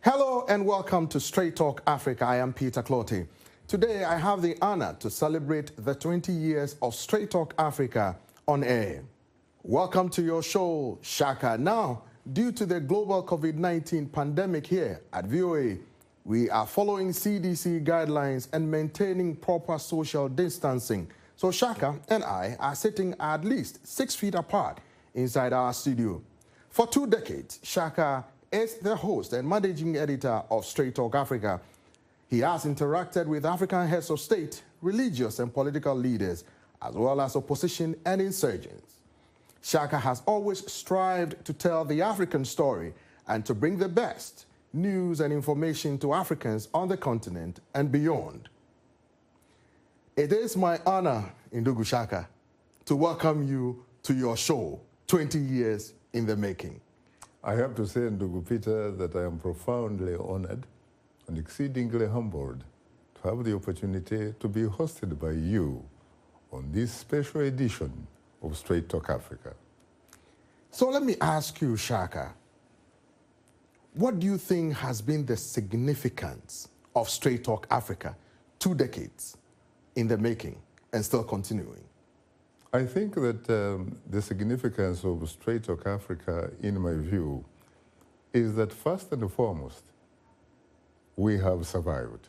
Hello and welcome to Straight Talk Africa. I am Peter Clottey. Today I have the honor to celebrate the 20 years of Straight Talk Africa on air. Welcome to your show, Shaka. Now, due to the global COVID-19 pandemic here at WEWE, we are following CDC guidelines and maintaining proper social distancing. So Shaka and I are sitting at least 6 feet apart inside our studio. For 2 decades, Shaka is the host and managing editor of Straight Talk Africa. He has interacted with African heads of state, religious and political leaders, as well as opposition and insurgents. Shaka has always strived to tell the African story and to bring the best news and information to Africans on the continent and beyond. It is my honor, Ndugu Shaka, to welcome you to your show, 20 years in the making. I have to say, Ndugu Peter, that I am profoundly honored and exceedingly humbled to have the opportunity to be hosted by you on this special edition of Straight Talk Africa. So let me ask you, Shaka, what do you think has been the significance of Straight Talk Africa, 2 decades in the making and still continuing? I think that the significance of Straight Talk Africa, in my view, is that first and foremost, we have survived.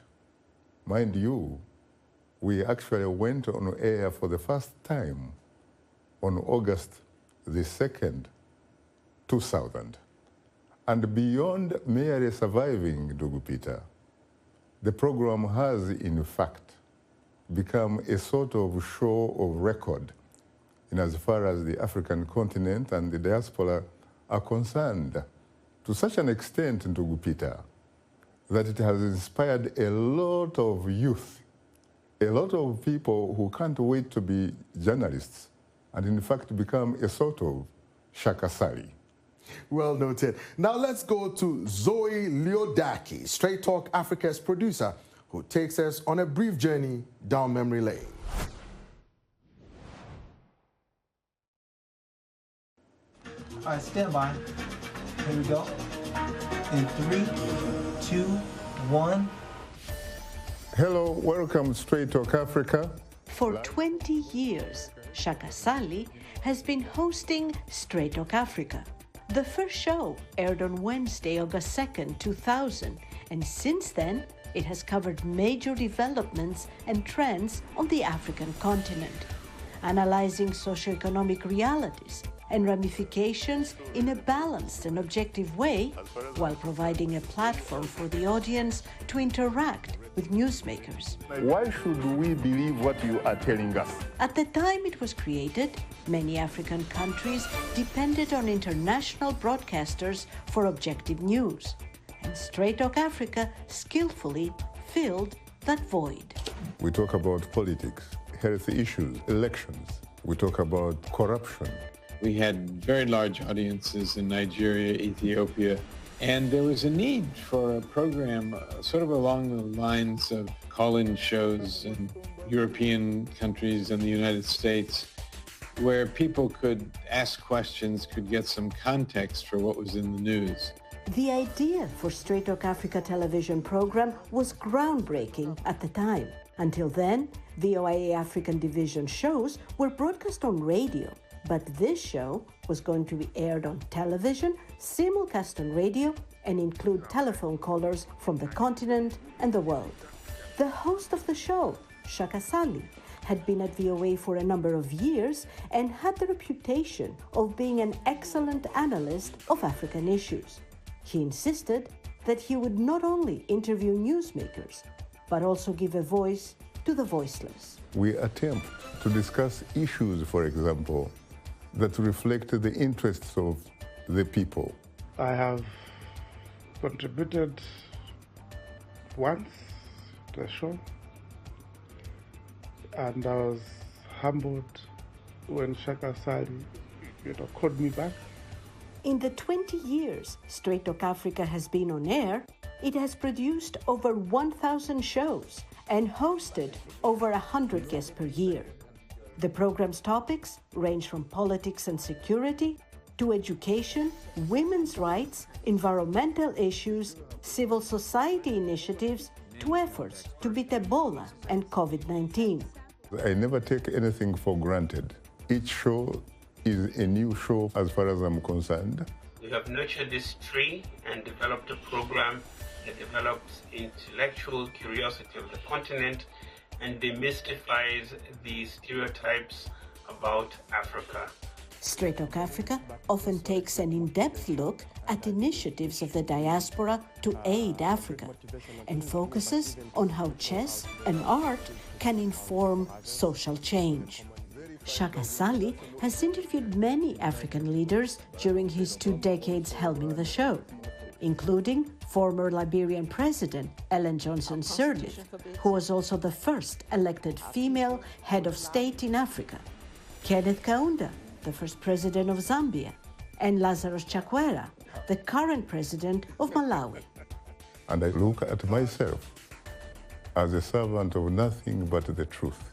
Mind you, we actually went on air for the first time on August the 2nd, 2000. And beyond merely surviving, Ndugu Peter, the program has, in fact, become a sort of show of record in as far as the African continent and the diaspora are concerned, to such an extent, Ndugu Peter, that it has inspired a lot of youth, a lot of people who can't wait to be journalists, and in fact become a sort of Shaka Sali. Well noted. Now let's go to Zoe Leodaki, Straight Talk Africa's producer, who takes us on a brief journey down memory lane. All right, stand by. Here we go. In 3, 2, 1. Hello, welcome to Straight Talk Africa. For 20 years, Shaka Sali has been hosting Straight Talk Africa. The first show aired on Wednesday, August 2nd, 2000, and since then, it has covered major developments and trends on the African continent, analyzing socioeconomic realities and ramifications in a balanced and objective way, while providing a platform for the audience to interact with newsmakers. Why should we believe what you are telling us? At the time it was created, many African countries depended on international broadcasters for objective news, and Straight Talk Africa skillfully filled that void. We talk about politics, health issues, elections. We talk about corruption. We had very large audiences in Nigeria, Ethiopia, and there was a need for a program sort of along the lines of call-in shows in European countries and the United States, where people could ask questions, could get some context for what was in the news. The idea for Straight Talk Africa television program was groundbreaking at the time. Until then, VOA African division shows were broadcast on radio, but this show was going to be aired on television, simulcast on radio, and include telephone callers from the continent and the world. The host of the show, Shaka Sali, had been at VOA for a number of years and had the reputation of being an excellent analyst of African issues. He insisted that he would not only interview newsmakers, but also give a voice to the voiceless. We attempt to discuss issues, for example, that reflect the interests of the people. I have contributed once to the show, and I was humbled when Shaka Sali, called me back. In the 20 years Straight Talk Africa has been on air, it has produced over 1,000 shows and hosted over 100 guests per year. The program's topics range from politics and security to education, women's rights, environmental issues, civil society initiatives, to efforts to beat Ebola and COVID-19. I never take anything for granted. Each show is a new show as far as I'm concerned. We have nurtured this tree and developed a program that develops intellectual curiosity of the continent and demystifies the stereotypes about Africa. Straight Talk Africa often takes an in-depth look at initiatives of the diaspora to aid Africa and focuses on how chess and art can inform social change. Shaka Sali has interviewed many African leaders during his 2 decades helming the show, including former Liberian President Ellen Johnson Sirleaf, who was also the first elected female head of state in Africa, Kenneth Kaunda, the first president of Zambia, and Lazarus Chakwera, the current president of Malawi. And I look at myself as a servant of nothing but the truth,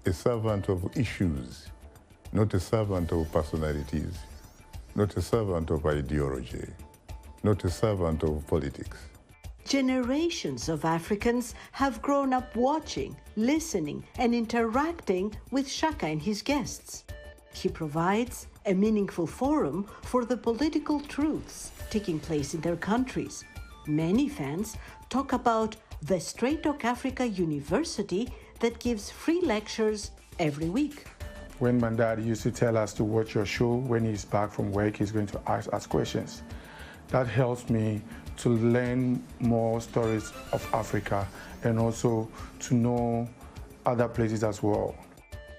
a servant of issues, not a servant of personalities, not a servant of ideology, not a servant of politics. Generations of Africans have grown up watching, listening, and interacting with Shaka and his guests. He provides a meaningful forum for the political truths taking place in their countries. Many fans talk about the Straight Talk Africa University that gives free lectures every week. When my dad used to tell us to watch your show, when he's back from work, he's going to ask us questions. That helps me to learn more stories of Africa and also to know other places as well.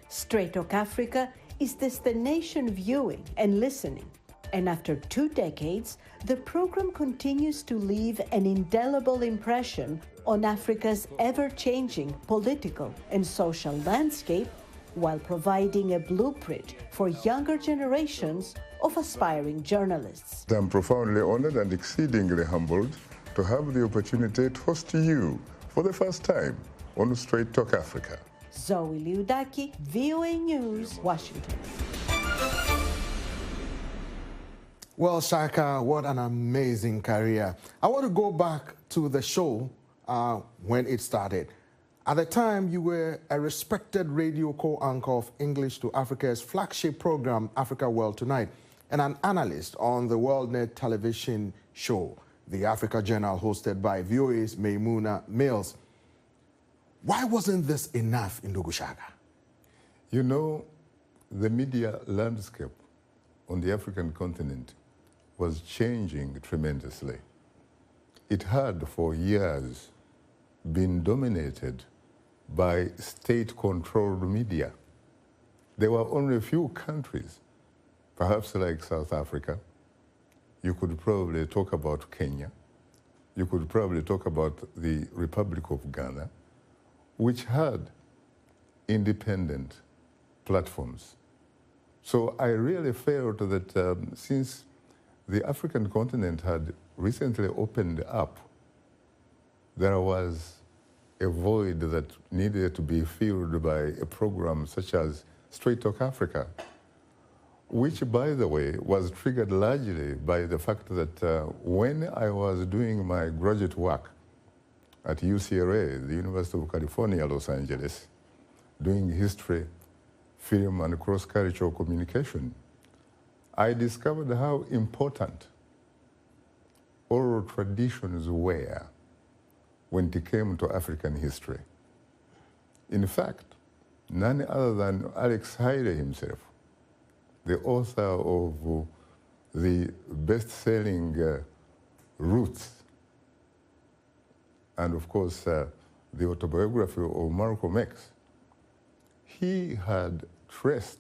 Straight Talk Africa is destination viewing and listening. And after 2 decades, the program continues to leave an indelible impression on Africa's ever-changing political and social landscape while providing a blueprint for younger generations of aspiring journalists. I'm profoundly honored and exceedingly humbled to have the opportunity to host you for the first time on Straight Talk Africa. Zoe Liudaki, VOA News, Washington. Well, Shaka, what an amazing career. I want to go back to the show when it started. At the time, you were a respected radio co-anchor of English to Africa's flagship program, Africa World Tonight, and an analyst on the WorldNet television show, the Africa Journal, hosted by VOA's Maimouna Mills. Why wasn't this enough in Ndugu Shaka? You know, the media landscape on the African continent was changing tremendously. It had for years been dominated by state-controlled media. There were only a few countries, perhaps like South Africa. You could probably talk about Kenya. You could probably talk about the Republic of Ghana, which had independent platforms. So I really felt that since the African continent had recently opened up, there was a void that needed to be filled by a program such as Straight Talk Africa, which, by the way, was triggered largely by the fact that when I was doing my graduate work at UCLA, the University of California, Los Angeles, doing history, film, and cross-cultural communication, I discovered how important oral traditions were when it came to African history. In fact, none other than Alex Haile himself, the author of the best-selling Roots, and of course the autobiography of Malcolm X, he had traced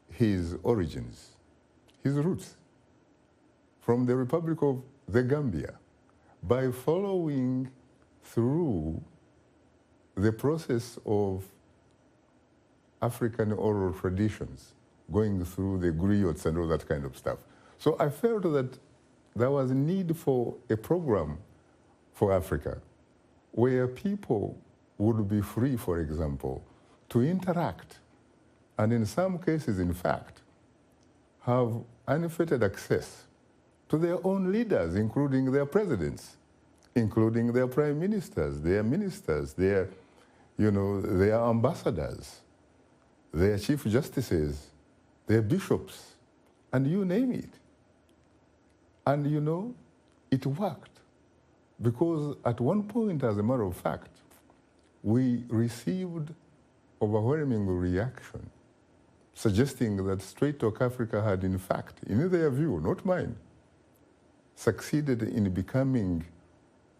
his origins, his roots, from the Republic of the Gambia by following through the process of African oral traditions, going through the griots and all that kind of stuff. So I felt that there was a need for a program for Africa where people would be free, for example, to interact, and in some cases, in fact, have unfettered access to their own leaders, including their presidents, including their prime ministers, their ambassadors, their chief justices, their bishops, and you name it. And it worked, because at one point, as a matter of fact, we received overwhelming reaction suggesting that Straight Talk Africa had, in fact, in their view, not mine, succeeded in becoming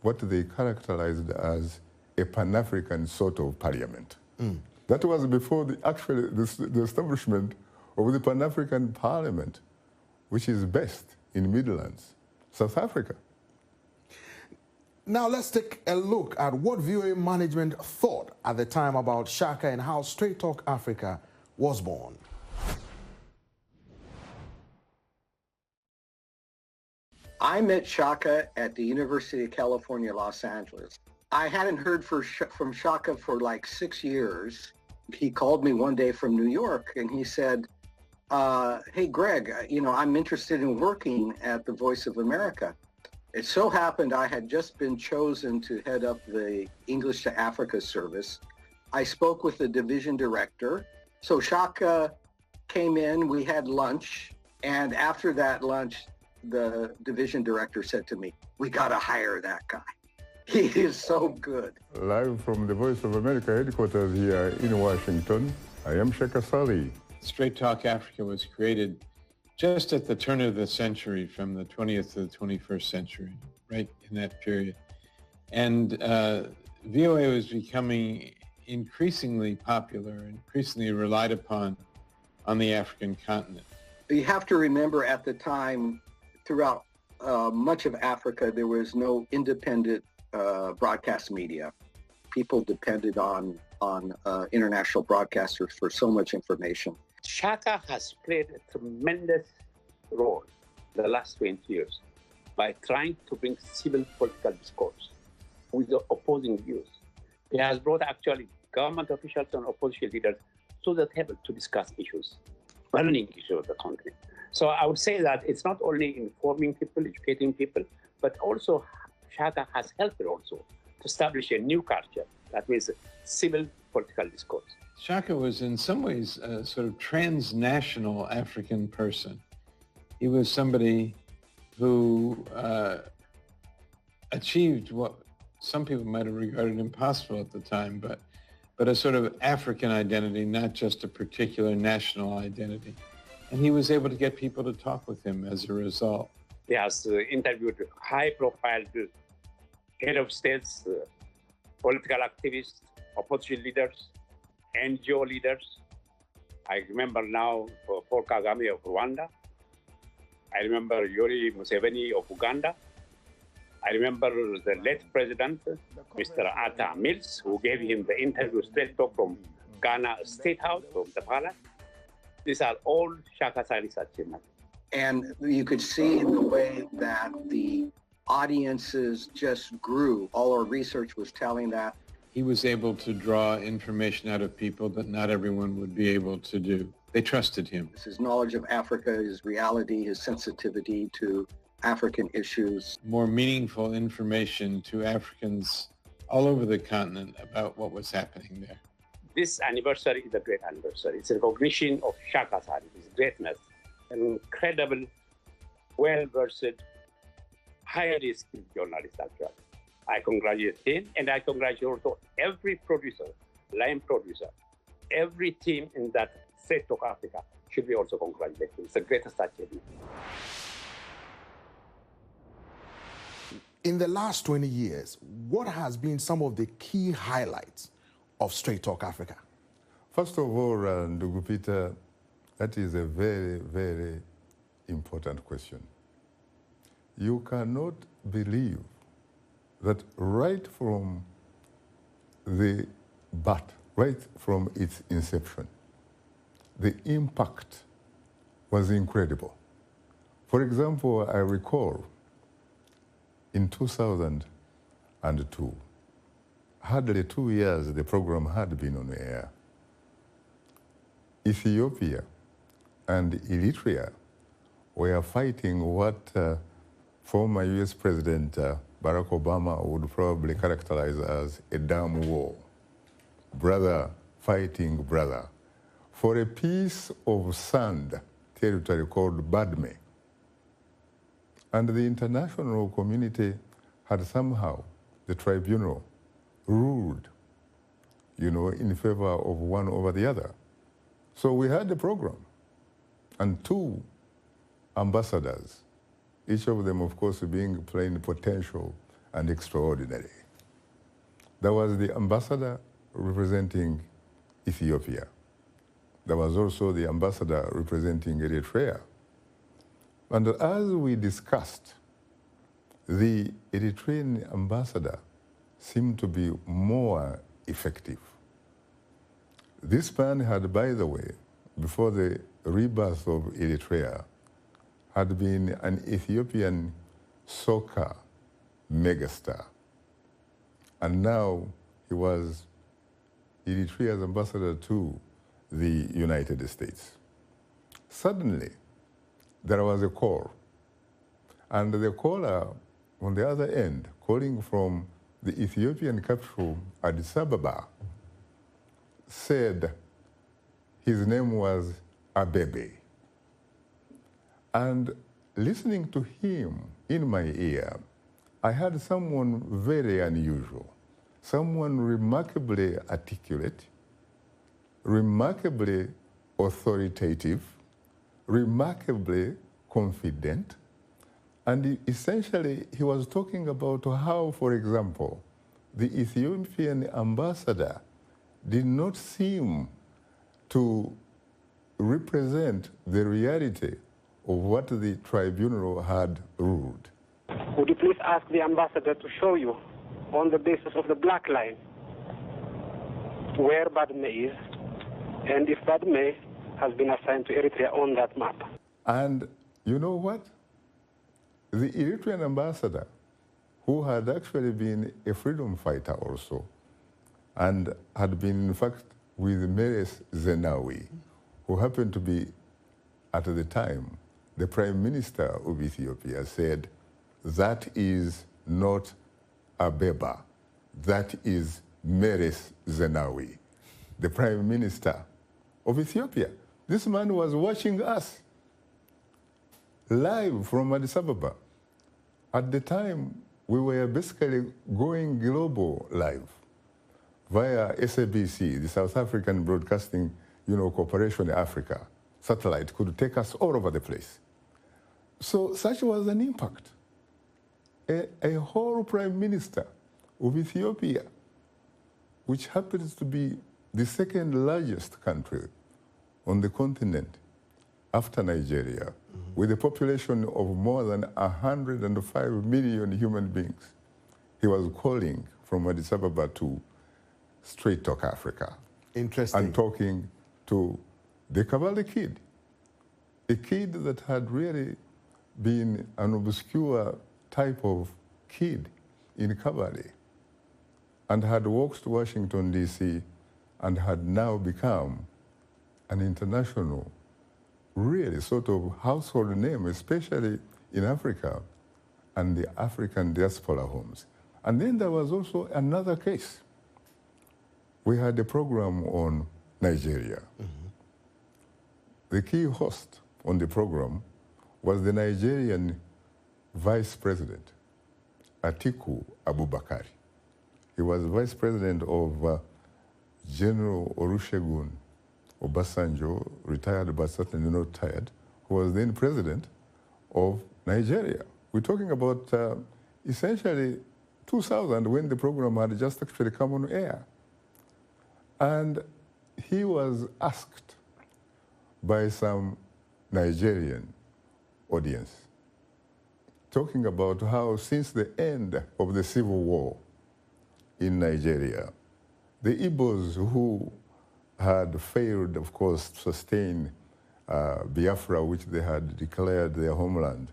what they characterized as a Pan-African sort of parliament. That was before the establishment of the Pan-African Parliament, which is based in Midlands, South Africa. Now let's take a look at what WEWE management thought at the time about Shaka and how Straight Talk Africa was born. I met Shaka at the University of California, Los Angeles. I hadn't heard from Shaka for like 6 years. He called me one day from New York and he said, hey, Greg, I'm interested in working at the Voice of America. It so happened I had just been chosen to head up the English to Africa service. I spoke with the division director. So Shaka came in, we had lunch, and after that lunch, the division director said to me, we got to hire that guy. He is so good. Live from the Voice of America headquarters here in Washington, I am Shaka Sali. Straight Talk Africa was created just at the turn of the century, from the 20th to the 21st century, right in that period. And VOA was becoming increasingly popular, increasingly relied upon on the African continent. You have to remember, at the time, throughout much of Africa, there was no independent broadcast media. People depended on international broadcasters for so much information. Shaka has played a tremendous role the last 20 years by trying to bring civil political discourse with the opposing views. He has brought actually government officials and opposition leaders to the table to discuss issues, burning issues of the country. So I would say that it's not only informing people, educating people, but also Shaka has helped also to establish a new culture. That means civil political discourse. Shaka was in some ways a sort of transnational African person. He was somebody who achieved what some people might have regarded impossible at the time, but a sort of African identity, not just a particular national identity. And he was able to get people to talk with him as a result. He has interviewed high-profile head of states, political activists, opposition leaders, NGO leaders. I remember now Paul Kagame of Rwanda. I remember Yoweri Museveni of Uganda. I remember the late president, Mr. Atta Mills, who gave him the interview straight talk from Ghana State House, from the palace. These are all Shaka Sali's achievements. And you could see in the way that the audiences just grew. All our research was telling that. He was able to draw information out of people that not everyone would be able to do. They trusted him. His knowledge of Africa, his reality, his sensitivity to African issues. More meaningful information to Africans all over the continent about what was happening there. This anniversary is a great anniversary. It's a recognition of Shaka Sali, his greatness, an incredible, well-versed, highly skilled journalist, actually. I congratulate him, and I congratulate also every producer, line producer, every team in that Straight Talk Africa should be also congratulated. It's the greatest achievement. In the last 20 years, what has been some of the key highlights of Straight Talk Africa? First of all, Ndugu Peter, that is a very, very important question. You cannot believe that right from the birth, right from its inception, the impact was incredible. For example, I recall in 2002, hardly 2 years the program had been on air. Ethiopia and Eritrea were fighting what former US President Barack Obama would probably characterize as a damn war. Brother fighting brother for a piece of sand territory called Badme. And the international community had somehow, the tribunal, ruled, in favor of one over the other. So we had the program, and 2 ambassadors, each of them, of course, being plenipotential and extraordinary. There was the ambassador representing Ethiopia. There was also the ambassador representing Eritrea. And as we discussed, the Eritrean ambassador seemed to be more effective. This man had, by the way, before the rebirth of Eritrea, had been an Ethiopian soccer megastar. And now he was Eritrea's ambassador to the United States. Suddenly, there was a call. And the caller on the other end, calling from the Ethiopian capital, Addis Ababa, said his name was Abebe. And listening to him in my ear, I heard someone very unusual, someone remarkably articulate, remarkably authoritative, remarkably confident, and essentially he was talking about how, for example, the Ethiopian ambassador did not seem to represent the reality of what the tribunal had ruled. Would you please ask the ambassador to show you, on the basis of the black line, where Badme is, and if Badme has been assigned to Eritrea on that map? And you know what? The Eritrean ambassador, who had actually been a freedom fighter also, and had been, in fact, with Meles Zenawi, who happened to be, at the time, the Prime Minister of Ethiopia, said, that is not Abeba, that is Meles Zenawi, the Prime Minister of Ethiopia. This man was watching us live from Addis Ababa. At the time, we were basically going global live via SABC, the South African Broadcasting Corporation Africa. Satellite could take us all over the place. So such was an impact. A whole prime minister of Ethiopia, which happens to be the second largest country on the continent after Nigeria, with a population of more than 105 million human beings. He was calling from Addis Ababa to Straight Talk Africa. Interesting. And talking to the Kabale kid, a kid that had really been an obscure type of kid in Kabale and had walked to Washington, D.C., and had now become an international, really sort of household name, especially in Africa and the African diaspora homes. And then there was also another case. We had a program on Nigeria. The key host on the program was the Nigerian Vice President, Atiku Abubakar. He was Vice President of General Olusegun Obasanjo, retired but certainly not tired, who was then President of Nigeria. We're talking about essentially 2000, when the program had just actually come on air. And he was asked by some Nigerian audience, talking about how since the end of the civil war in Nigeria, the Igbos who had failed, of course, to sustain Biafra, which they had declared their homeland,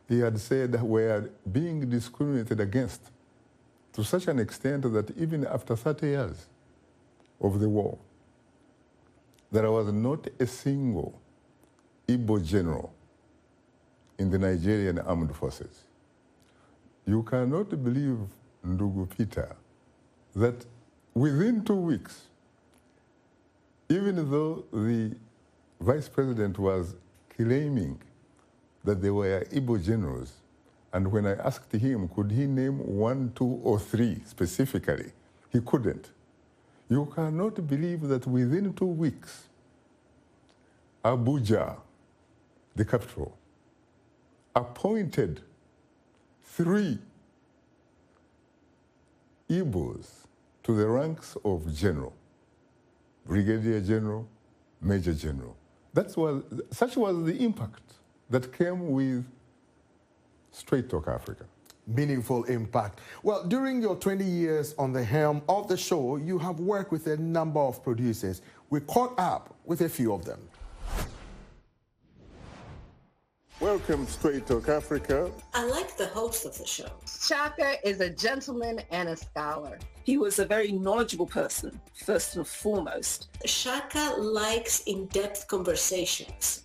he had said were being discriminated against to such an extent that even after 30 years of the war, there was not a single Igbo general in the Nigerian Armed Forces. You cannot believe, Ndugu Peter, that within 2 weeks, even though the vice president was claiming that they were Igbo generals, and when I asked him, could he name 1, 2, or 3 specifically, he couldn't. You cannot believe that within 2 weeks, Abuja, the capital, appointed 3 Igbos to the ranks of general, brigadier general, major general. Such was the impact that came with Straight Talk Africa. Meaningful impact. Well, during your 20 years on the helm of the show, you have worked with a number of producers. We caught up with a few of them. Welcome, Straight Talk Africa. I like the host of the show. Shaka is a gentleman and a scholar. He was a very knowledgeable person, first and foremost. Shaka likes in-depth conversations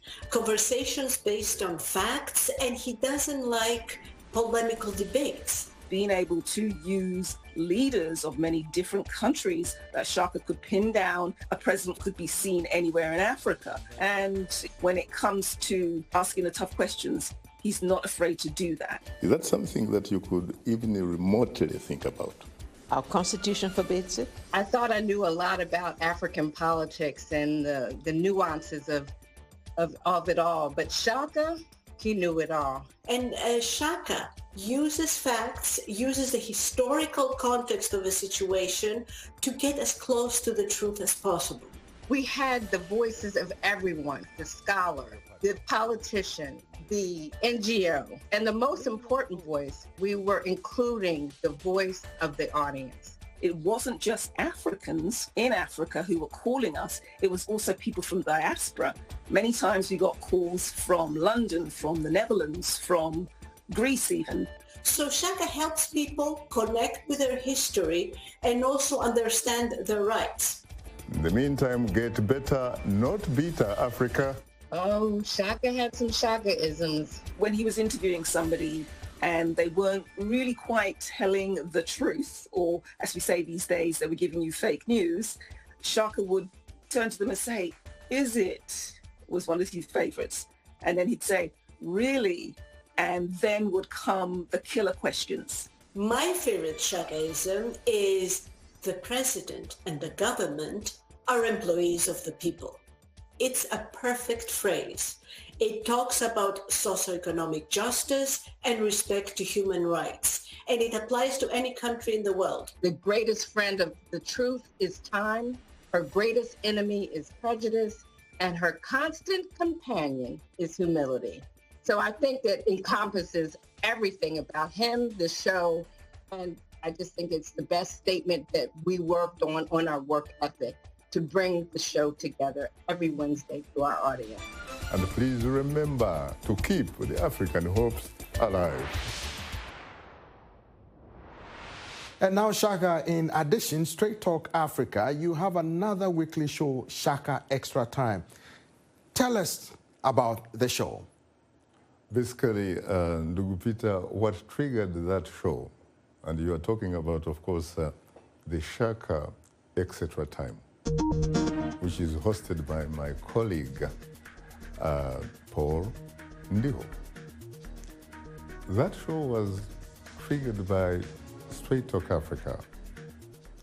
based on facts, and he doesn't like polemical debates. Being able to use leaders of many different countries that Shaka could pin down, a president could be seen anywhere in Africa. And when it comes to asking the tough questions, he's not afraid to do that. Is that something that you could even remotely think about? Our Constitution forbids it. I thought I knew a lot about African politics and the nuances of it all, but Shaka, he knew it all. And Shaka uses facts, uses the historical context of a situation to get as close to the truth as possible. We had the voices of everyone, the scholar, the politician, the NGO, and the most important voice, we were including the voice of the audience. It wasn't just Africans in Africa who were calling us, it was also people from diaspora. Many times we got calls from London, from the Netherlands, from Greece even. So Shaka helps people connect with their history and also understand their rights. In the meantime, get better, not bitter, Africa. Oh, Shaka had some Shaka-isms. When he was interviewing somebody and they weren't really quite telling the truth, or as we say these days, they were giving you fake news, Shaka would turn to them and say, "Is it?" was one of his favorites. And then he'd say, "Really?" And then would come the killer questions. My favorite Shakaism is the president and the government are employees of the people. It's a perfect phrase. It talks about socioeconomic justice and respect to human rights, and it applies to any country in the world. The greatest friend of the truth is time, her greatest enemy is prejudice, and her constant companion is humility. So I think that encompasses everything about him, the show, and I just think it's the best statement that we worked on our work ethic to bring the show together every Wednesday to our audience. And please remember to keep the African hopes alive. And now, Shaka, in addition, Straight Talk Africa, you have another weekly show, Shaka Extra Time. Tell us about the show. Basically, Ndugu Peter, what triggered that show, and you are talking about, of course, the Shaka Extra Time, which is hosted by my colleague, Paul Ndiho. That show was triggered by Straight Talk Africa.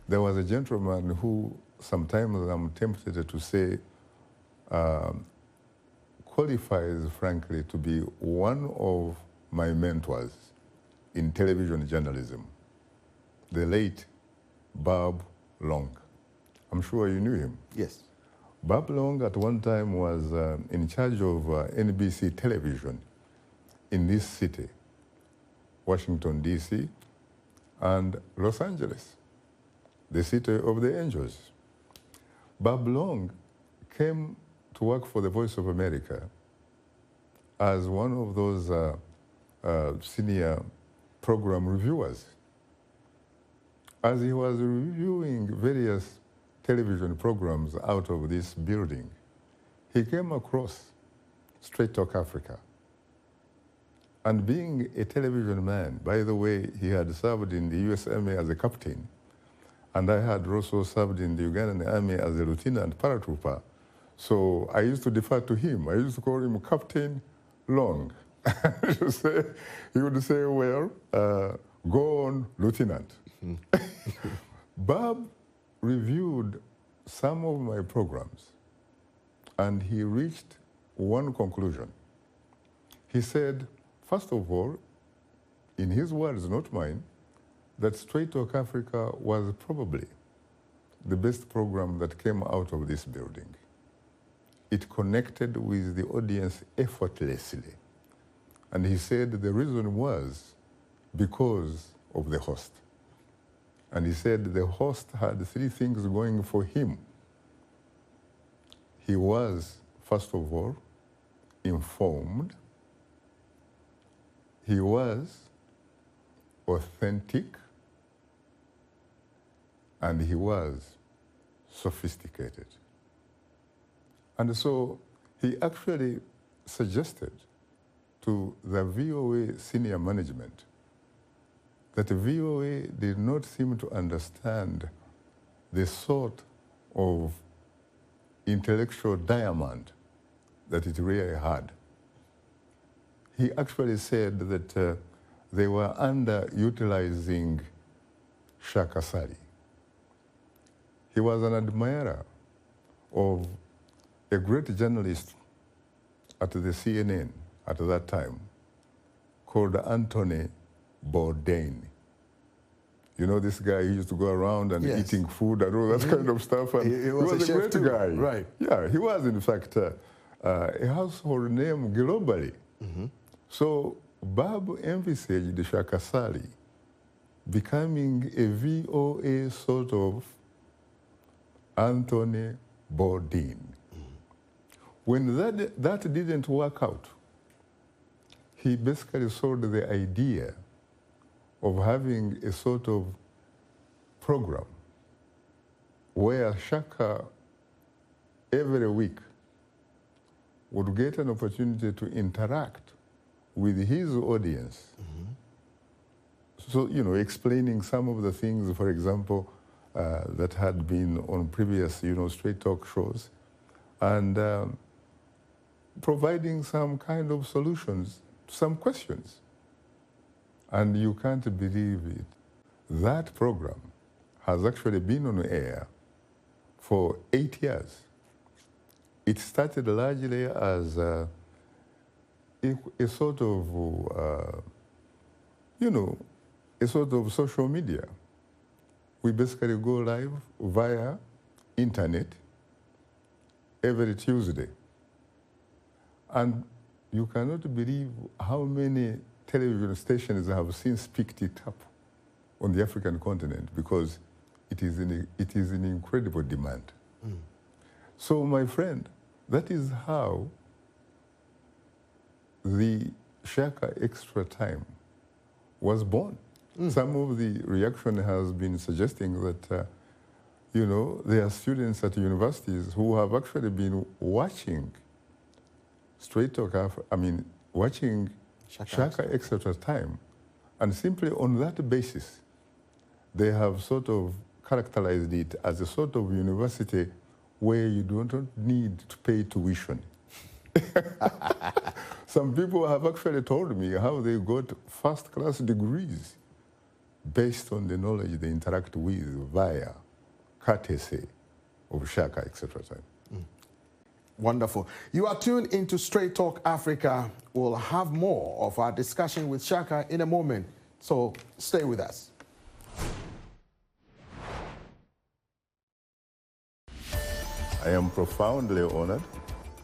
There was a gentleman who sometimes I'm tempted to say qualifies, frankly, to be one of my mentors in television journalism, the late Bob Long. I'm sure you knew him. Yes. Bob Long at one time was in charge of NBC television in this city, Washington, D.C., and Los Angeles, the city of the angels. Bob Long came to work for the Voice of America as one of those senior program reviewers. As he was reviewing various television programs out of this building, he came across Straight Talk Africa. And being a television man, by the way, he had served in the US Army as a captain, and I had also served in the Ugandan Army as a lieutenant paratrooper. So I used to defer to him. I used to call him Captain Long. He would say, well, go on, Lieutenant. Bob reviewed some of my programs, and he reached one conclusion. He said, first of all, in his words, not mine, that Straight Talk Africa was probably the best program that came out of this building. It connected with the audience effortlessly. And he said the reason was because of the host. And he said the host had three things going for him. He was, first of all, informed. He was authentic. And he was sophisticated. And so he actually suggested to the WEWE senior management that the WEWE did not seem to understand the sort of intellectual diamond that it really had. He actually said that they were underutilizing Shaka Sali. He was an admirer of a great journalist at the CNN at that time called Anthony Bourdain. You know this guy, he used to go around and eating food and all that kind of stuff. And he was a great guy. Right. Yeah, he was in fact a household name globally. So Bob envisaged Shaka Sali becoming a VOA sort of Anthony Bourdain. When that didn't work out, he basically sold the idea of having a sort of program where Shaka every week would get an opportunity to interact with his audience. So, you know, explaining some of the things, for example, that had been on previous, you know, Straight Talk shows, and providing some kind of solutions to some questions. And you can't believe it. That program has actually been on air for 8 years. It started largely as a sort of, you know, a sort of social media. We basically go live via internet every Tuesday. And you cannot believe how many television stations have since picked it up on the African continent because it is in incredible demand. So, my friend, that is how the Shaka Extra Time was born. Some of the reaction has been suggesting that, you know, there are students at universities who have actually been watching Straight Talk, watching Shaka Extra Time, and simply on that basis, they have sort of characterized it as a sort of university where you don't need to pay tuition. Some people have actually told me how they got first-class degrees based on the knowledge they interact with via courtesy of Shaka Extra Time. Wonderful. You are tuned into Straight Talk Africa. We'll have more of our discussion with Shaka in a moment, so stay with us. I am profoundly honored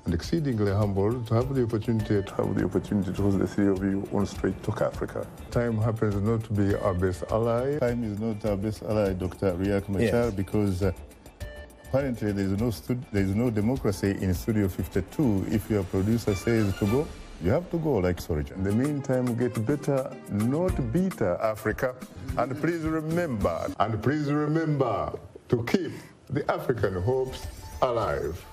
and exceedingly humbled to have the opportunity to host the three of you on Straight Talk Africa. Time happens not to be our best ally. Time is not our best ally, Dr. Riek Machar, because apparently there is no democracy in Studio 52. If your producer says to go, you have to go like Surgeon. In the meantime, get better, not bitter, Africa. And please remember to keep the African hopes alive.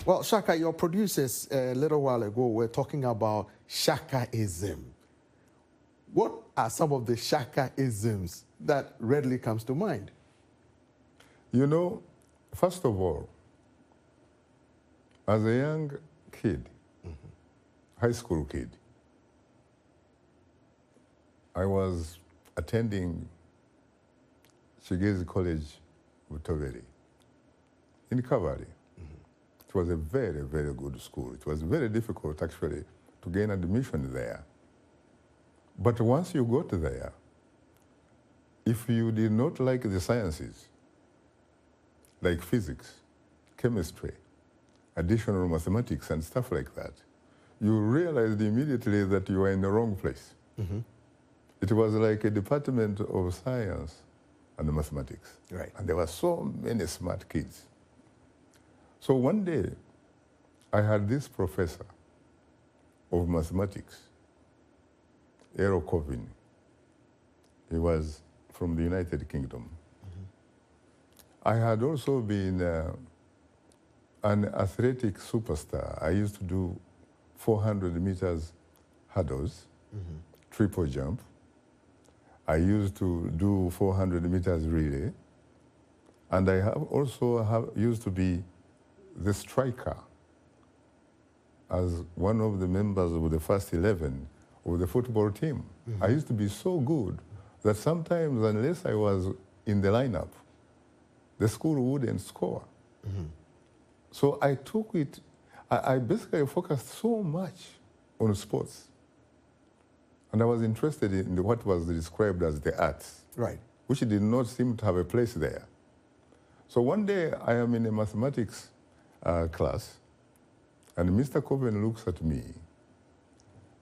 Well, Shaka, your producers a little while ago were talking about Shakaism. What are some of the Shakaisms that readily comes to mind? You know, first of all, as a young kid, high school kid, I was attending Shigezi College, Butoveri, in Kabari. It was a very, very good school. It was very difficult, actually, to gain admission there. But once you got there, if you did not like the sciences, like physics, chemistry, additional mathematics, and stuff like that, you realized immediately that you were in the wrong place. It was like a department of science and mathematics. Right. And there were so many smart kids. So one day, I had this professor of mathematics, Eero Covin. He was from the United Kingdom. I had also been an athletic superstar. I used to do 400 meters hurdles, triple jump. I used to do 400 meters relay. And I used to be the striker as one of the members of the first 11 of the football team. I used to be so good that sometimes, unless I was in the lineup, the school wouldn't score. So I took it, I basically focused so much on sports. And I was interested in what was described as the arts, right, which did not seem to have a place there. So one day I am in a mathematics class, and Mr. Coven looks at me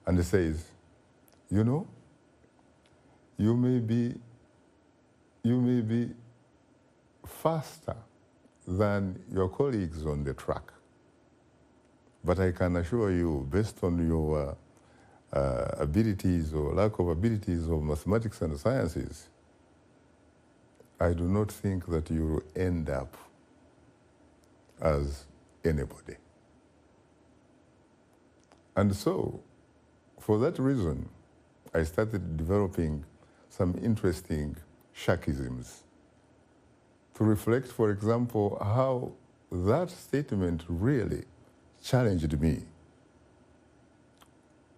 and says, you know, you may be faster than your colleagues on the track, but I can assure you, based on your abilities or lack of abilities of mathematics and sciences, I do not think that you will end up as anybody. And so, for that reason, I started developing some interesting Shakisms to reflect, for example, how that statement really challenged me.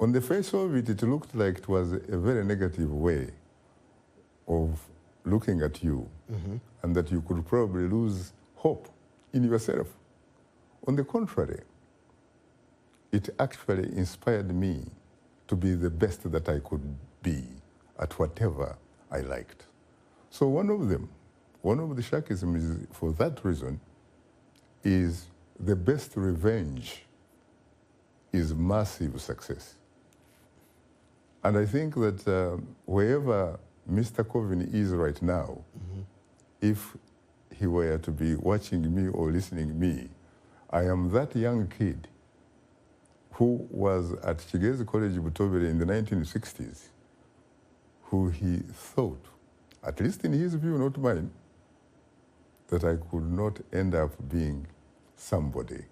On the face of it, it looked like it was a very negative way of looking at you, and that you could probably lose hope in yourself. On the contrary, it actually inspired me to be the best that I could be at whatever I liked. So one of the Shakisms for that reason is the best revenge is massive success. And I think that wherever Mr. Coven is right now, if he were to be watching me or listening to me, I am that young kid who was at Shigezi College Butoveri in the 1960s, who he thought, at least in his view, not mine, that I could not end up being somebody.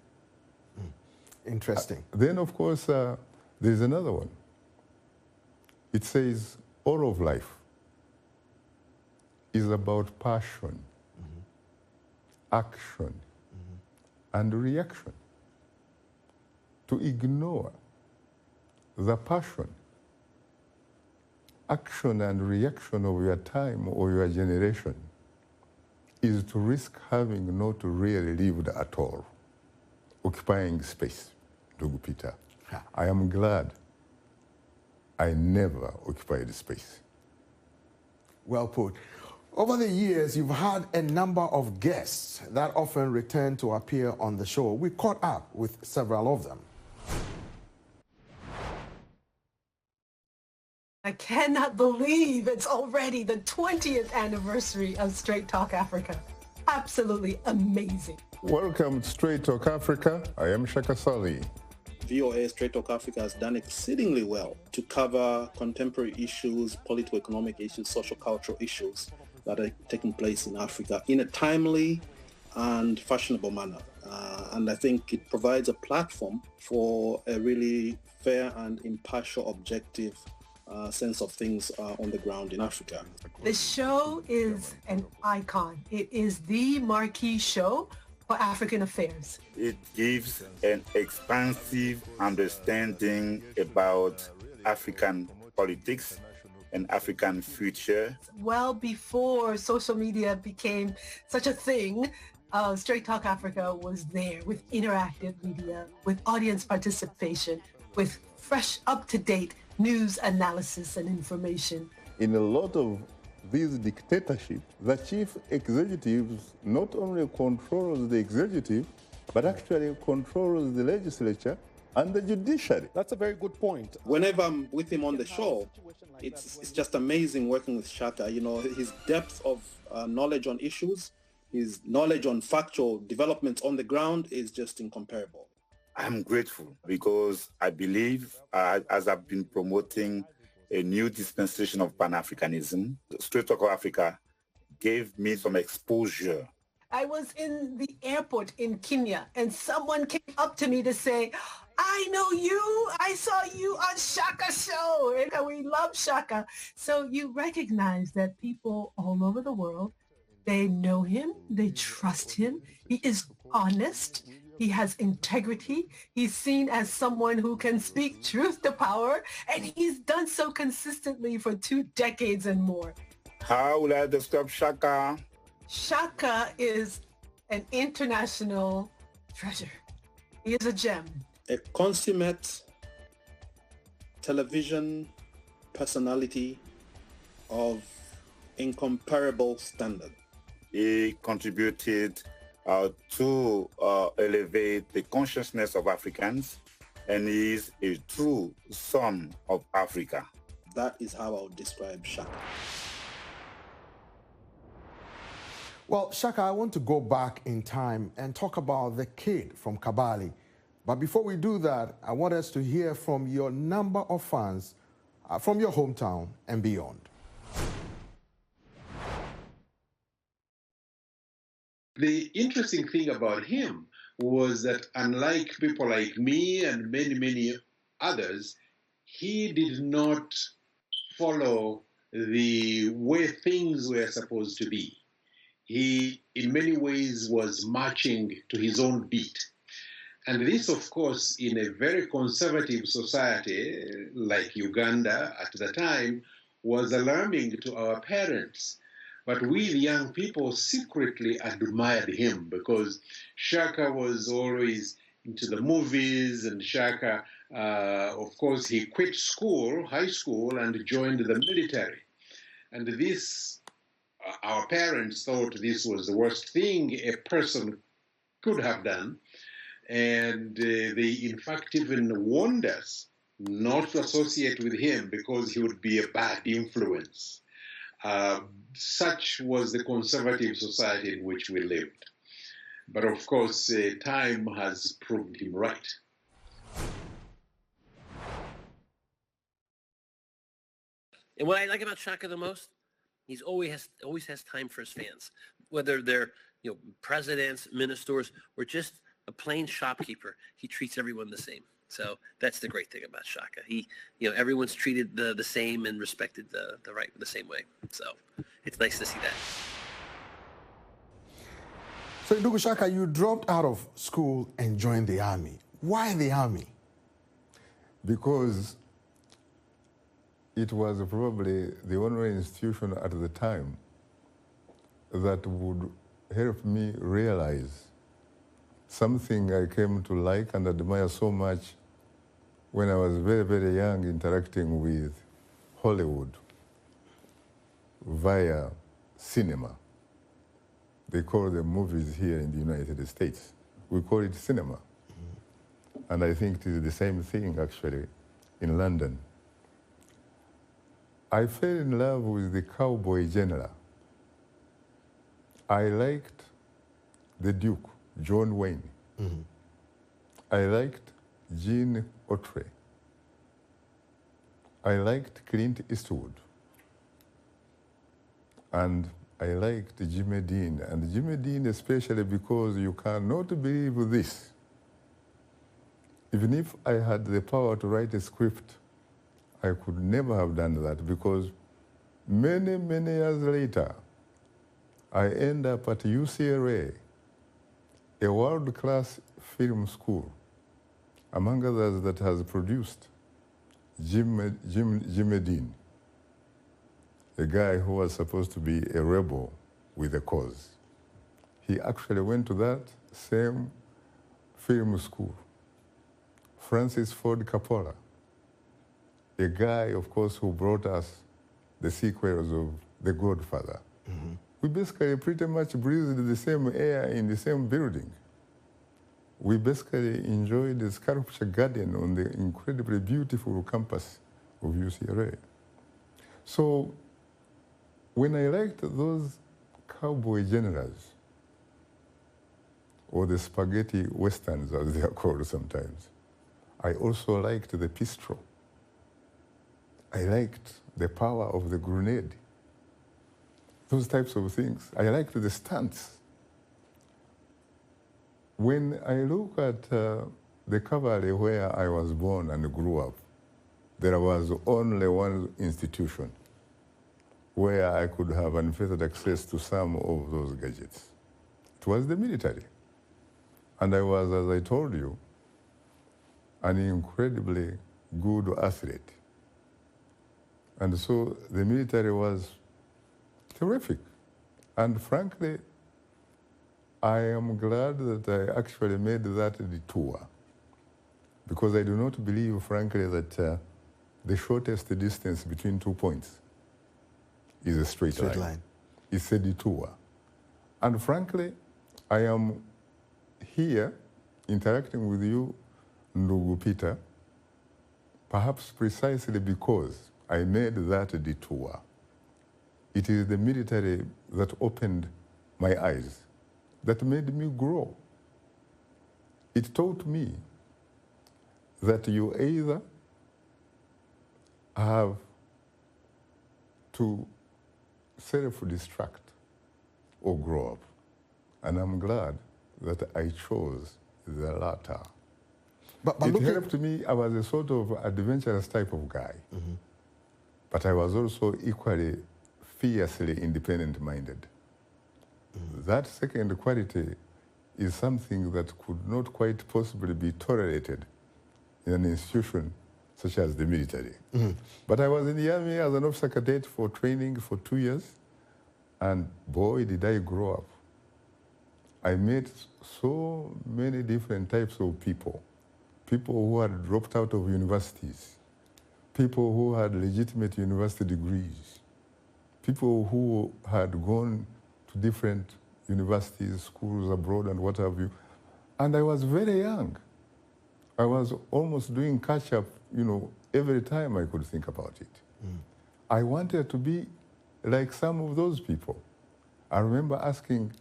Interesting. Then, of course, there's another one. It says, all of life is about passion, action, and reaction. To ignore the passion, action, and reaction of your time or your generation is to risk having not really lived at all, occupying space, Ndugu Peter. I am glad I never occupied space. Well put. Over the years, you've had a number of guests that often return to appear on the show. We caught up with several of them. I cannot believe it's already the 20th anniversary of Straight Talk Africa. Absolutely amazing. Welcome to Straight Talk Africa. I am Shaka Sali. VOA Straight Talk Africa has done exceedingly well to cover contemporary issues, political, economic issues, social, cultural issues that are taking place in Africa in a timely and fashionable manner. And I think it provides a platform for a really fair and impartial, objective sense of things on the ground in Africa. The show is an icon. It is the marquee show for African affairs. It gives an expansive understanding about African politics and African future. Well before social media became such a thing, Straight Talk Africa was there with interactive media, with audience participation, with fresh, up-to-date news analysis and information. In a lot of these dictatorships, the chief executives not only controls the executive, but actually controls the legislature and the judiciary. That's a very good point. Whenever I'm with him on the show, it's just amazing working with Shaka. You know, his depth of knowledge on issues, his knowledge on factual developments on the ground is just incomparable. I'm grateful because I believe, as I've been promoting a new dispensation of Pan-Africanism, Straight Talk Africa gave me some exposure. I was in the airport in Kenya and someone came up to me to say, I know you, I saw you on Shaka's show, and we love Shaka. So you recognize that people all over the world, they know him, they trust him, he is honest, he has integrity, he's seen as someone who can speak truth to power, and he's done so consistently for 2 decades and more. How will I describe Shaka? Shaka is an international treasure. He is a gem. A consummate television personality of incomparable standard. He contributed to elevate the consciousness of Africans, and he is a true son of Africa. That is how I would describe Shaka. Well, Shaka, I want to go back in time and talk about the kid from Kabali. But before we do that, I want us to hear from your number of fans from your hometown and beyond. The interesting thing about him was that unlike people like me and many, many others, he did not follow the way things were supposed to be. He, in many ways, was marching to his own beat. And this, of course, in a very conservative society like Uganda at the time, was alarming to our parents. But we, the young people, secretly admired him because Shaka was always into the movies, and Shaka, of course, he quit school, high school, and joined the military. And this, our parents thought this was the worst thing a person could have done. And they, in fact, even warned us not to associate with him because he would be a bad influence. Such was the conservative society in which we lived. But of course, time has proved him right. And what I like about Shaka the most, he's always has time for his fans, whether they're presidents, ministers, or just a plain shopkeeper. He treats everyone the same. So that's the great thing about Shaka. He, everyone's treated the same and respected the same way. So it's nice to see that. So Ndugu Shaka, you dropped out of school and joined the army. Why the army? Because it was probably the only institution at the time that would help me realize something I came to like and admire so much when I was very, very young, interacting with Hollywood via cinema. They call them movies here in the United States. We call it cinema. And I think it is the same thing, actually, in London. I fell in love with the cowboy genre. I liked the Duke, John Wayne. Mm-hmm. I liked Gene Autry. I liked Clint Eastwood. And I liked Jimmy Dean, and Jimmy Dean especially because you cannot believe this. Even if I had the power to write a script, I could never have done that because many, many years later, I end up at UCLA, a world-class film school, among others that has produced Jimmy Dean, a guy who was supposed to be a rebel with a cause. He actually went to that same film school. Francis Ford Coppola, a guy, of course, who brought us the sequels of The Godfather. Mm-hmm. We basically pretty much breathed the same air in the same building. We basically enjoyed the sculpture garden on the incredibly beautiful campus of UCLA. So when I liked those cowboy generals, or the spaghetti westerns as they are called sometimes, I also liked the pistol. I liked the power of the grenade. Those types of things. I liked the stunts. When I look at the cavalry where I was born and grew up, there was only one institution where I could have unfettered access to some of those gadgets. It was the military. And I was, as I told you, an incredibly good athlete. And so the military was terrific. And frankly, I am glad that I actually made that detour, because I do not believe, frankly, that the shortest distance between 2 points is a straight line. It's a detour. And frankly, I am here interacting with you, Ndugu Peter, perhaps precisely because I made that detour. It is the military that opened my eyes, that made me grow. It taught me that you either have to self-destruct or grow up. And I'm glad that I chose the latter. But it helped me. I was a sort of adventurous type of guy. Mm-hmm. But I was also equally fiercely independent-minded. Mm-hmm. That second quality is something that could not quite possibly be tolerated in an institution such as the military. Mm-hmm. But I was in the army as an officer cadet for training for 2 years, and boy, did I grow up. I met so many different types of people. People who had dropped out of universities, people who had legitimate university degrees, people who had gone to different universities, schools abroad and what have you. And I was very young. I was almost doing catch-up, every time I could think about it. Mm. I wanted to be like some of those people. I remember asking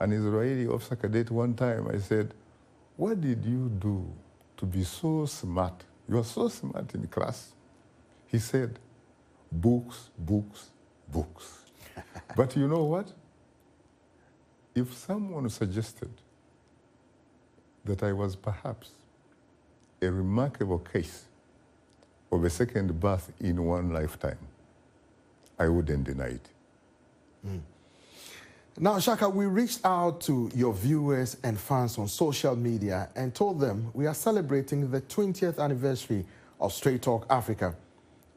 an Israeli officer cadet one time, I said, what did you do to be so smart? You are so smart in class. He said, books, books, books. But you know what? If someone suggested that I was perhaps a remarkable case of a second birth in one lifetime, I wouldn't deny it. Mm. Now, Shaka, we reached out to your viewers and fans on social media and told them we are celebrating the 20th anniversary of Straight Talk Africa.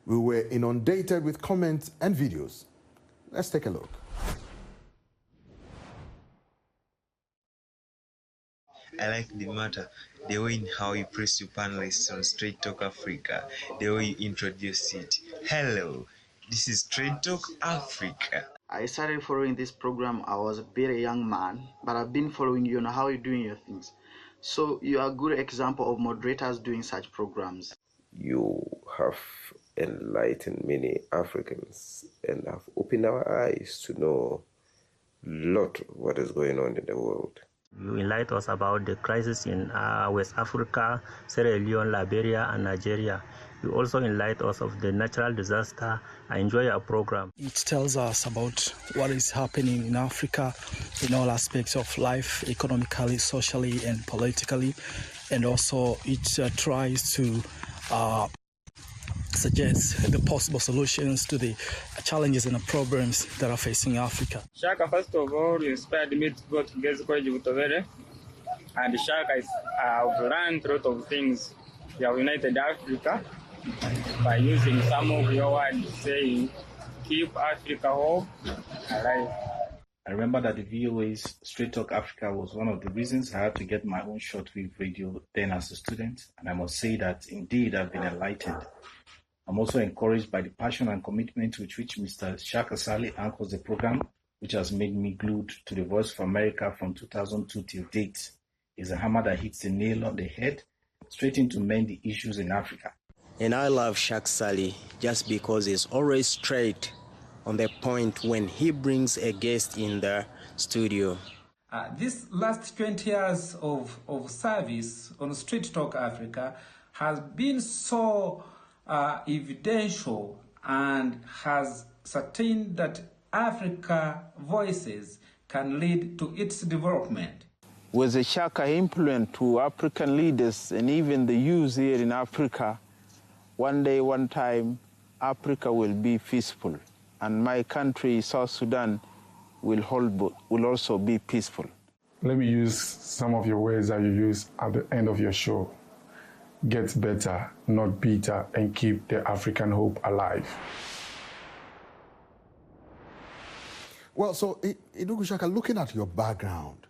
We were inundated with comments and videos. Let's take a look. I like the matter, the way in how you press your panelists on Straight Talk Africa, the way you introduce it. Hello, this is Straight Talk Africa. I started following this program. I was a very young man, but I've been following you on how you're doing your things. So you are a good example of moderators doing such programs. You have enlightened many Africans and have opened our eyes to know a lot of what is going on in the world. You enlighten us about the crisis in West Africa, Sierra Leone, Liberia, and Nigeria. You also enlighten us of the natural disaster. I enjoy your program. It tells us about what is happening in Africa in all aspects of life, economically, socially, and politically. And also it tries to suggest the possible solutions to the challenges and the problems that are facing Africa. Shaka, first of all, inspired me to go to WEWE, and Shaka I've learned a lot of things. We have united Africa by using some of your words saying, keep Africa whole alive. I remember that the VOA's Straight Talk Africa was one of the reasons I had to get my own shortwave radio then as a student, and I must say that indeed I've been enlightened. I'm also encouraged by the passion and commitment with which Mr. Shaka Sali anchors the program, which has made me glued to the Voice of America from 2002 till date. It's a hammer that hits the nail on the head, straight into mend the issues in Africa. And I love Shaka Sali just because he's always straight on the point when he brings a guest in the studio. This last 20 years of service on Straight Talk Africa has been so evidential and has certain that Africa voices can lead to its development. With the Shaka influence to African leaders and even the youth here in Africa, one day, one time, Africa will be peaceful, and my country, South Sudan, will also be peaceful. Let me use some of your words that you use at the end of your show. Get better, not bitter, and keep the African hope alive. Well, so, Idugu Shaka, looking at your background,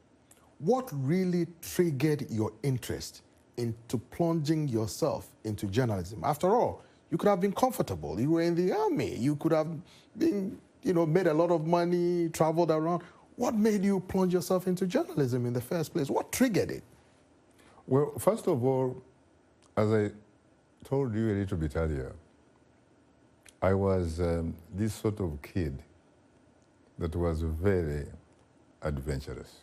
what really triggered your interest into plunging yourself into journalism? After all, you could have been comfortable. You were in the army. You could have been, made a lot of money, traveled around. What made you plunge yourself into journalism in the first place? What triggered it? Well, first of all, as I told you a little bit earlier, I was this sort of kid that was very adventurous.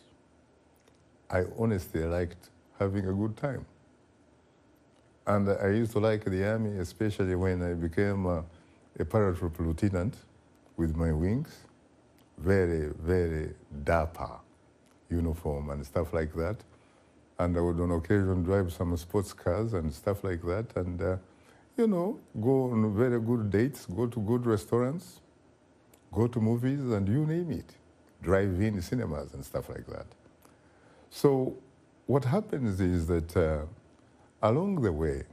I honestly liked having a good time. And I used to like the army, especially when I became a paratroop lieutenant with my wings. Very, very dapper uniform and stuff like that. And I would on occasion drive some sports cars and stuff like that. And, go on very good dates, go to good restaurants, go to movies, and you name it. Drive-in cinemas and stuff like that. So what happens is that along the way,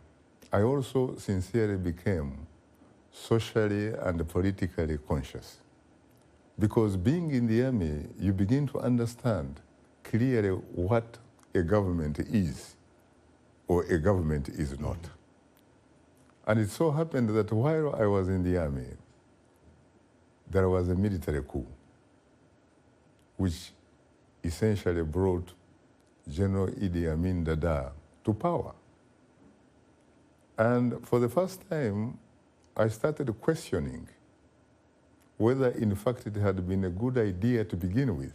I also sincerely became socially and politically conscious. Because being in the army, you begin to understand clearly what a government is or a government is not. And it so happened that while I was in the army, there was a military coup, which essentially brought General Idi Amin Dada to power. And for the first time, I started questioning whether in fact it had been a good idea to begin with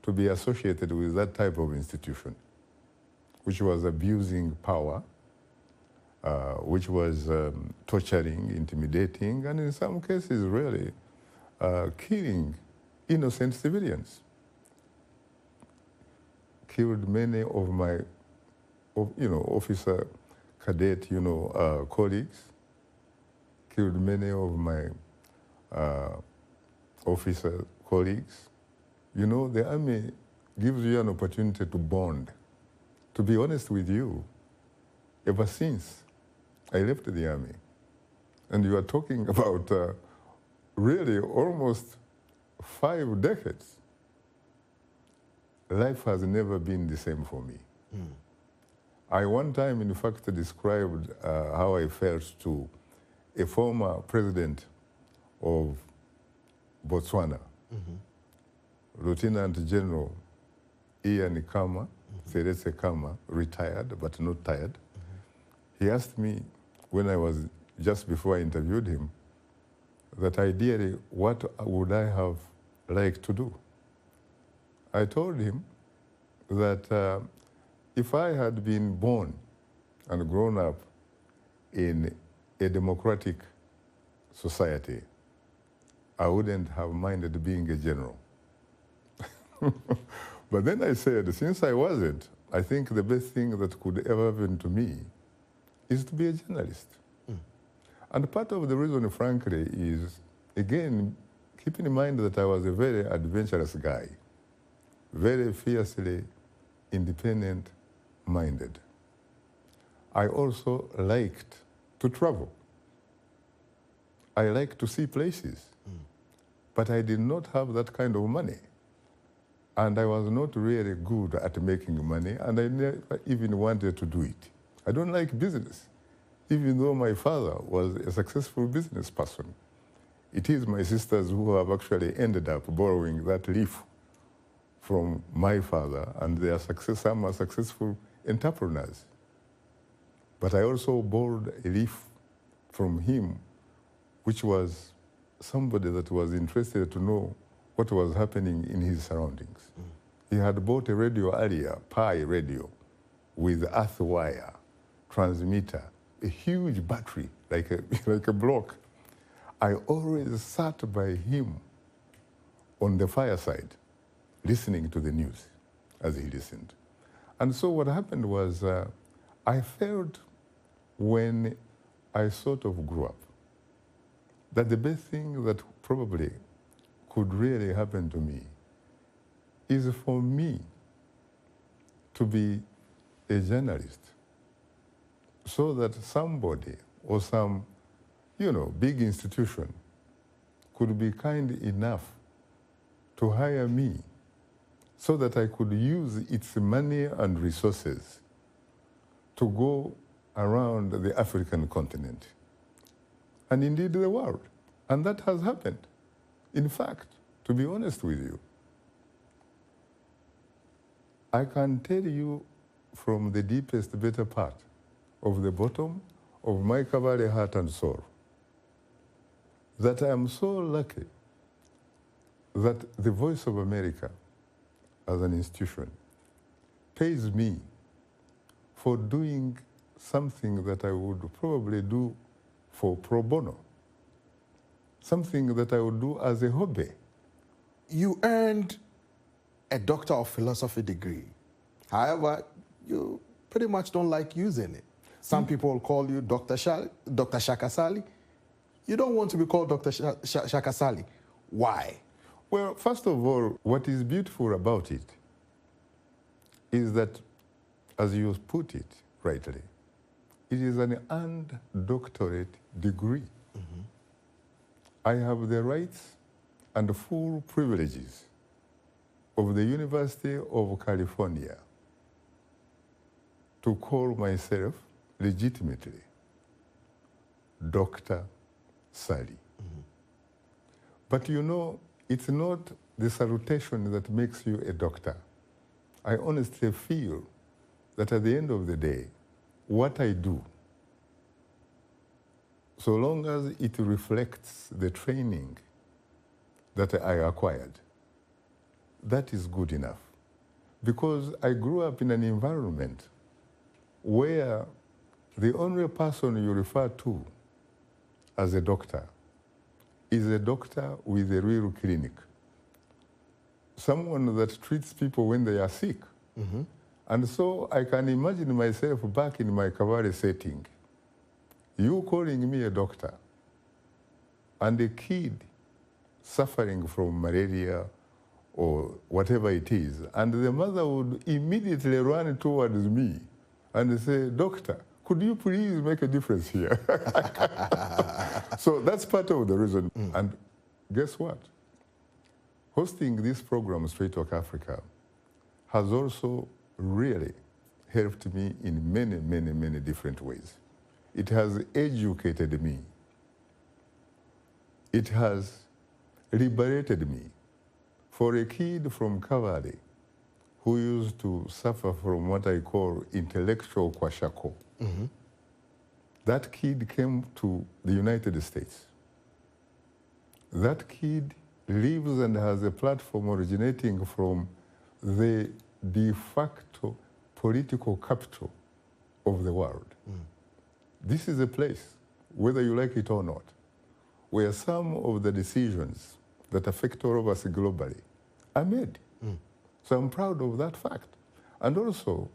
to be associated with that type of institution, which was abusing power, which was torturing, intimidating, and in some cases really killing innocent civilians. Killed many of my, officer cadet, colleagues, killed many of my officer colleagues. The army gives you an opportunity to bond. To be honest with you, ever since I left the army, and you are talking about really almost 5 decades, life has never been the same for me. I one time, in fact, described how I felt to a former president of Botswana, Lieutenant General Ian Kama, Seretse Kama, retired but not tired. He asked me when I was, just before I interviewed him, that ideally, what would I have liked to do? I told him that if I had been born and grown up in a democratic society, I wouldn't have minded being a general. But then I said, since I wasn't, I think the best thing that could ever happen to me is to be a journalist. And part of the reason, frankly, is, again, keeping in mind that I was a very adventurous guy, very fiercely independent-minded. I also liked to travel. I liked to see places, but I did not have that kind of money. And I was not really good at making money, and I never even wanted to do it. I don't like business, even though my father was a successful business person. It is my sisters who have actually ended up borrowing that leaf from my father, and they are some are successful entrepreneurs. But I also borrowed a leaf from him, which was somebody that was interested to know what was happening in his surroundings. He had bought a radio earlier, Pi radio, with earth wire, transmitter, a huge battery, like a block. I always sat by him on the fireside, listening to the news as he listened. And so what happened was, I felt when I sort of grew up, that the best thing that probably could really happen to me is for me to be a journalist, so that somebody or some, big institution could be kind enough to hire me so that I could use its money and resources to go around the African continent and indeed the world. And that has happened. In fact, to be honest with you, I can tell you from the deepest, better part of the bottom of my Kabale heart and soul that I am so lucky that the Voice of America as an institution pays me for doing something that I would probably do for pro bono, something that I would do as a hobby. You earned a Doctor of Philosophy degree. However, you pretty much don't like using it. Some people call you Dr. Shaka Sali. You don't want to be called Dr. Shaka Sali. Why? Well, first of all, what is beautiful about it is that, as you put it rightly, it is an earned doctorate degree. I have the rights and full privileges of the University of California to call myself legitimately Dr. Sali. But it's not the salutation that makes you a doctor. I honestly feel that at the end of the day, what I do, so long as it reflects the training that I acquired, that is good enough. Because I grew up in an environment where the only person you refer to as a doctor is a doctor with a real clinic. Someone that treats people when they are sick. And so I can imagine myself back in my Kabale setting, you calling me a doctor, and a kid suffering from malaria or whatever it is, and the mother would immediately run towards me and say, "Doctor, could you please make a difference here?" So that's part of the reason. And guess what? Hosting this program, Straight Talk Africa, has also really helped me in many, many, many different ways. It has educated me. It has liberated me. For a kid from Kabale who used to suffer from what I call intellectual kwashako, that kid came to the United States. That kid lives and has a platform originating from the de facto political capital of the world. This is a place, whether you like it or not, where some of the decisions that affect all of us globally are made. So I'm proud of that fact. And also,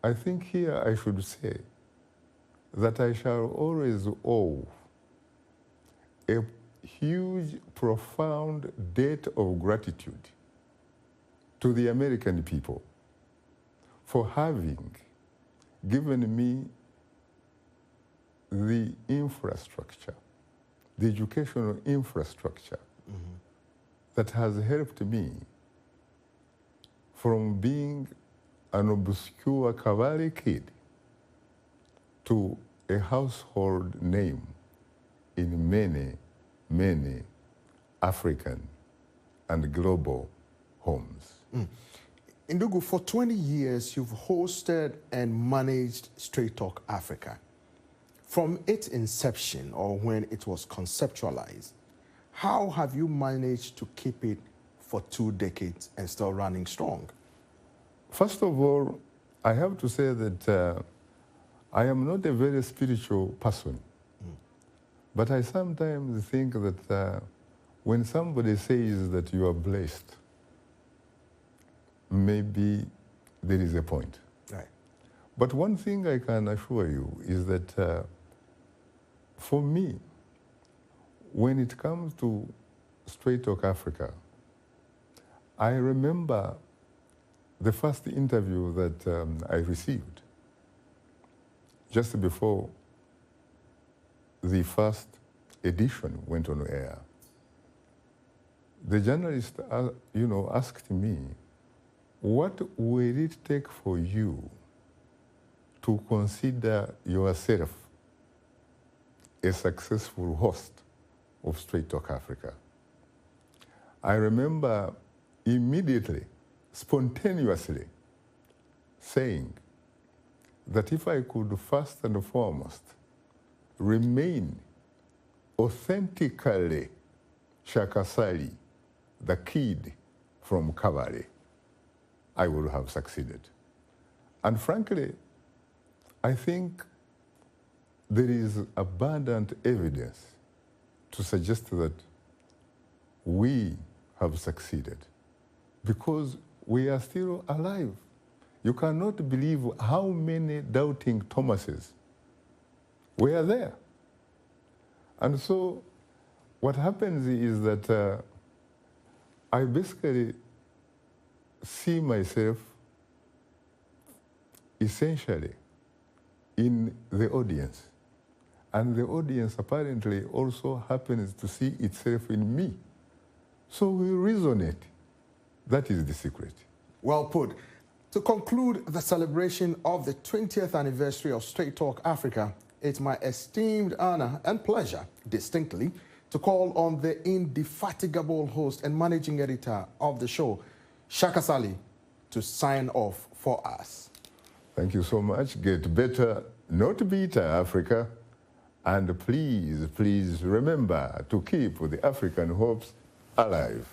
I think here I should say that I shall always owe a huge, profound debt of gratitude to the American people for having given me the infrastructure, the educational infrastructure that has helped me from being an obscure cavalry kid to a household name in many, many African and global homes. Ndugu, for 20 years, you've hosted and managed Straight Talk Africa. From its inception, or when it was conceptualized, how have you managed to keep it for 2 decades and still running strong? First of all, I have to say that I am not a very spiritual person. But I sometimes think that when somebody says that you are blessed, maybe there is a point. Right. But one thing I can assure you is that for me, when it comes to Straight Talk Africa, I remember the first interview that I received just before the first edition went on air. The journalist, asked me, what will it take for you to consider yourself a successful host of Straight Talk Africa? I remember immediately, spontaneously saying that if I could first and foremost remain authentically Shaka Sali, the kid from Cavalry, I would have succeeded. And frankly, I think there is abundant evidence to suggest that we have succeeded because we are still alive. You cannot believe how many doubting Thomases were there. And so what happens is that I basically see myself essentially in the audience. And the audience apparently also happens to see itself in me. So we resonate. That is the secret. Well put. To conclude the celebration of the 20th anniversary of Straight Talk Africa, it's my esteemed honor and pleasure, distinctly, to call on the indefatigable host and managing editor of the show, Shaka Sali, to sign off for us. Thank you so much. Get better, not bitter, Africa. And please, please remember to keep the African hopes alive.